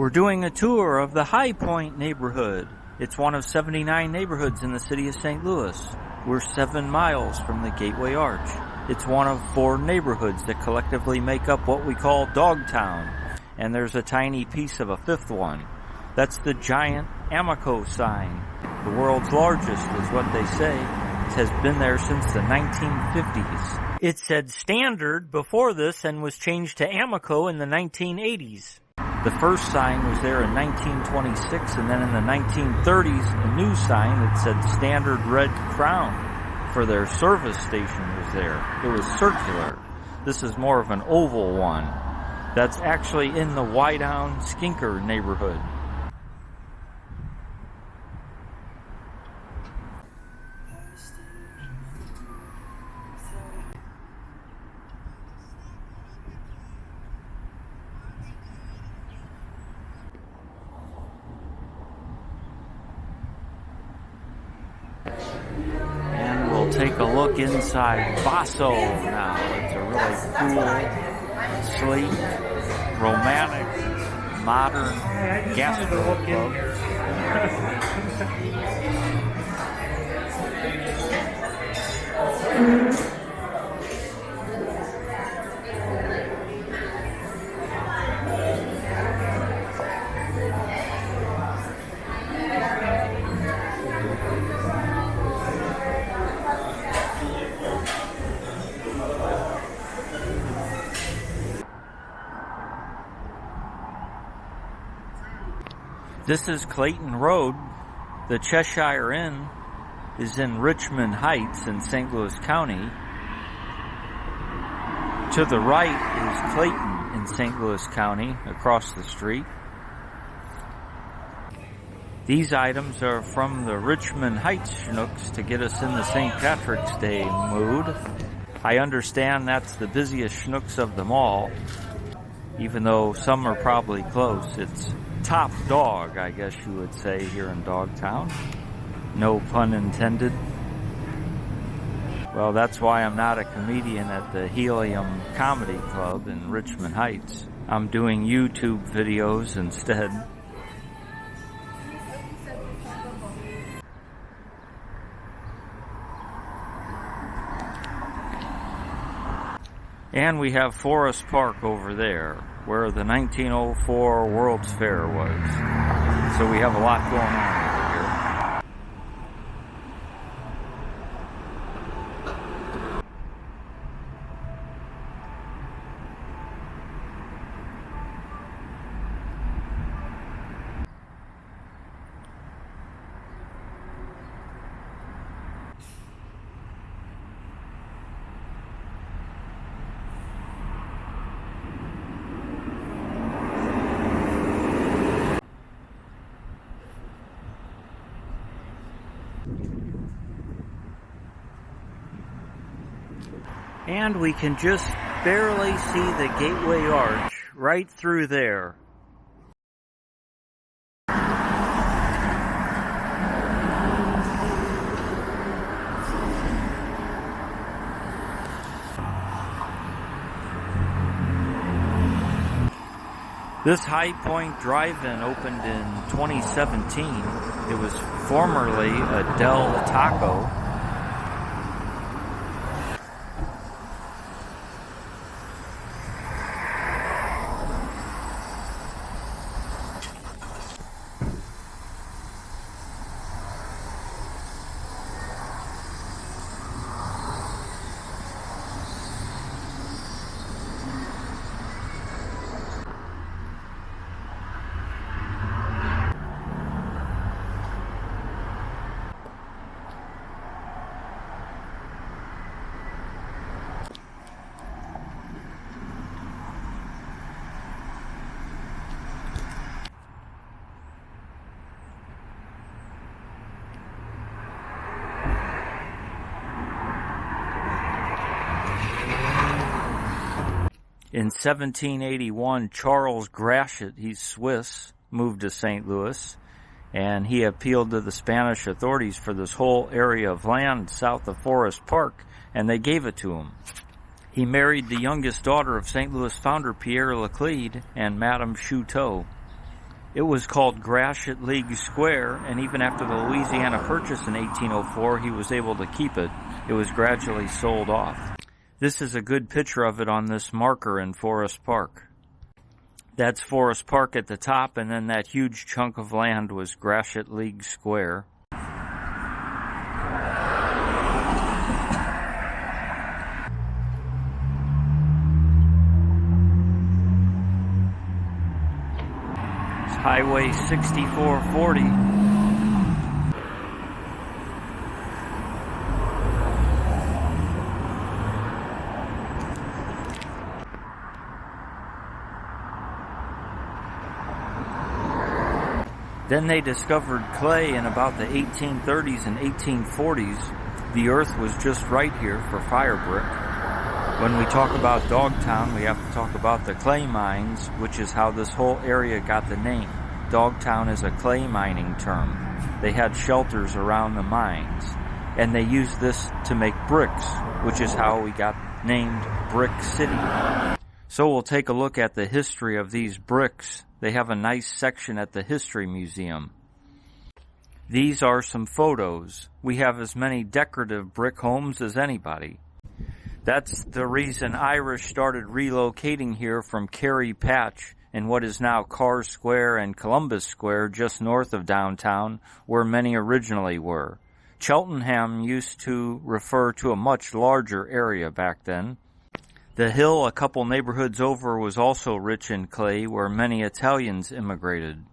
We're doing a tour of the Hi-Pointe neighborhood. It's one of 79 neighborhoods in the city of St. Louis. We're 7 miles from the Gateway Arch. It's one of 4 neighborhoods that collectively make up what we call Dogtown. And there's a tiny piece of a 5th one. That's the giant Amico sign. The world's largest is what they say. It has been there since the 1950s. It said Standard before this and was changed to Amico in the 1980s. The first sign was there in 1926, and then in the 1930s, a new sign that said Standard Red Crown for their service station was there. It was circular. This is more of an oval one. That's actually in the Wydown Skinker neighborhood. And we'll take a look inside Basso now. It's a really cool, sleek, romantic, modern gastropub. This is Clayton Road. The Cheshire Inn is in Richmond Heights in St. Louis County. To the right is Clayton in St. Louis County, across the street. These items are from the Richmond Heights Schnooks to get us in the St. Patrick's Day mood. I understand that's the busiest Schnooks of them all, even though some are probably close. It's top dog, I guess you would say, here in Dogtown. No pun intended. Well, that's why I'm not a comedian at the Helium Comedy Club in Richmond Heights. I'm doing YouTube videos instead. And we have Forest Park over there, where the 1904 World's Fair was. So we have a lot going on over here. And we can just barely see the Gateway Arch right through there. This Hi-Pointe Drive-In opened in 2017. It was formerly a Del Taco. In 1781, Charles Gratiot, he's Swiss, moved to St. Louis, and he appealed to the Spanish authorities for this whole area of land south of Forest Park, and they gave it to him. He married the youngest daughter of St. Louis founder Pierre Laclede and Madame Chouteau. It was called Gratiot League Square, and even after the Louisiana Purchase in 1804, he was able to keep it. It was gradually sold off. This is a good picture of it on this marker in Forest Park. That's Forest Park at the top, and then that huge chunk of land was Gratiot League Square. Highway 6440. Then they discovered clay in about the 1830s and 1840s. The earth was just right here for firebrick. When we talk about Dogtown, we have to talk about the clay mines, which is how this whole area got the name. Dogtown is a clay mining term. They had shelters around the mines, and they used this to make bricks, which is how we got named Brick City. So we'll take a look at the history of these bricks. They have a nice section at the History Museum. These are some photos. We have as many decorative brick homes as anybody. That's the reason Irish started relocating here from Cary Patch in what is now Carr Square and Columbus Square just north of downtown, where many originally were. Cheltenham used to refer to a much larger area back then. The Hill, a couple neighborhoods over, was also rich in clay, where many Italians immigrated.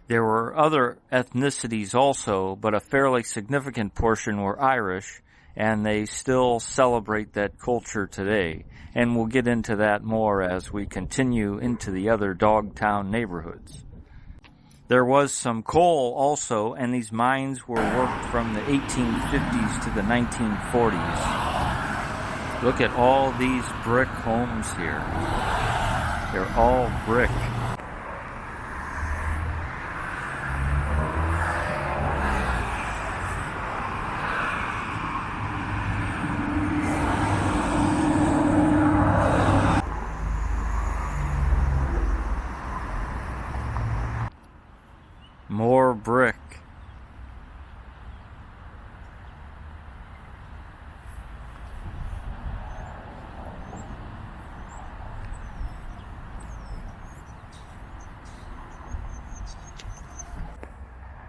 There were other ethnicities also, but a fairly significant portion were Irish, and they still celebrate that culture today. And we'll get into that more as we continue into the other Dogtown neighborhoods. There was some coal also, and these mines were worked from the 1850s to the 1940s. Look at all these brick homes here. They're all brick. More brick.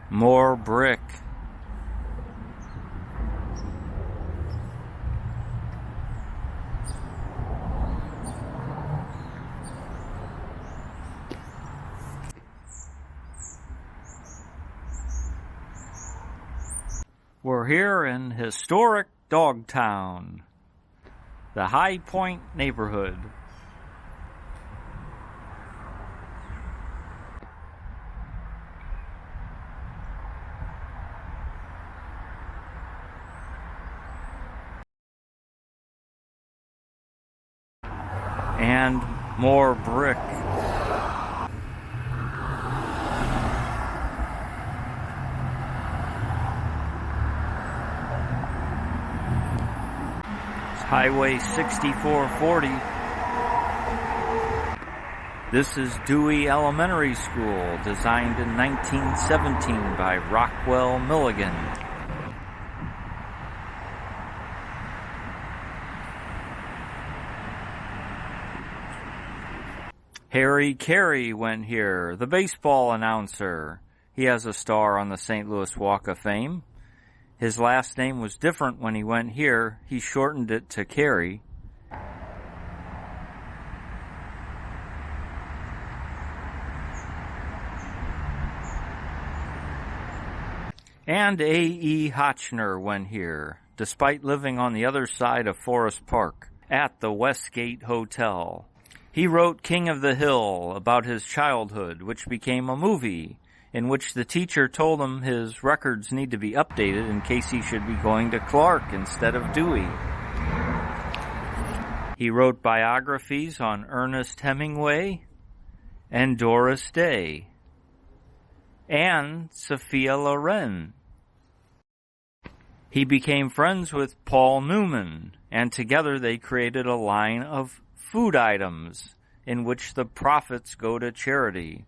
More brick. We're here in historic Dogtown, the Hi-Pointe neighborhood. And more brick. Highway 6440. This is Dewey Elementary School, designed in 1917 by Rockwell Milligan. Harry Carey went here, the baseball announcer. He has a star on the St. Louis Walk of Fame. His last name was different when he went here. He shortened it to Carey. And A.E. Hotchner went here, despite living on the other side of Forest Park, at the Westgate Hotel. He wrote King of the Hill about his childhood, which became a movie, in which the teacher told him his records need to be updated in case he should be going to Clark instead of Dewey. He wrote biographies on Ernest Hemingway and Doris Day and Sophia Loren. He became friends with Paul Newman, and together they created a line of food items in which the profits go to charity.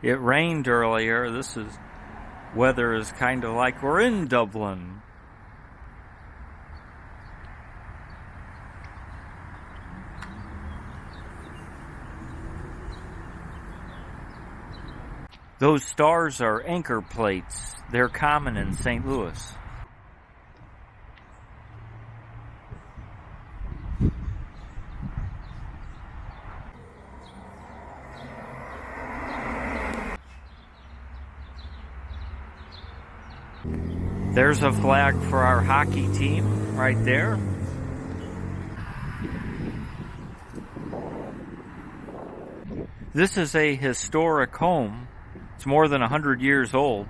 It rained earlier. This weather is kind of like we're in Dublin. Those stars are anchor plates. They're common in St. Louis. There's a flag for our hockey team right there. This is a historic home. It's more than 100 years old.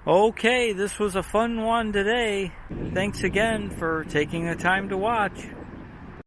Okay, this was a fun one today. Thanks again for taking the time to watch.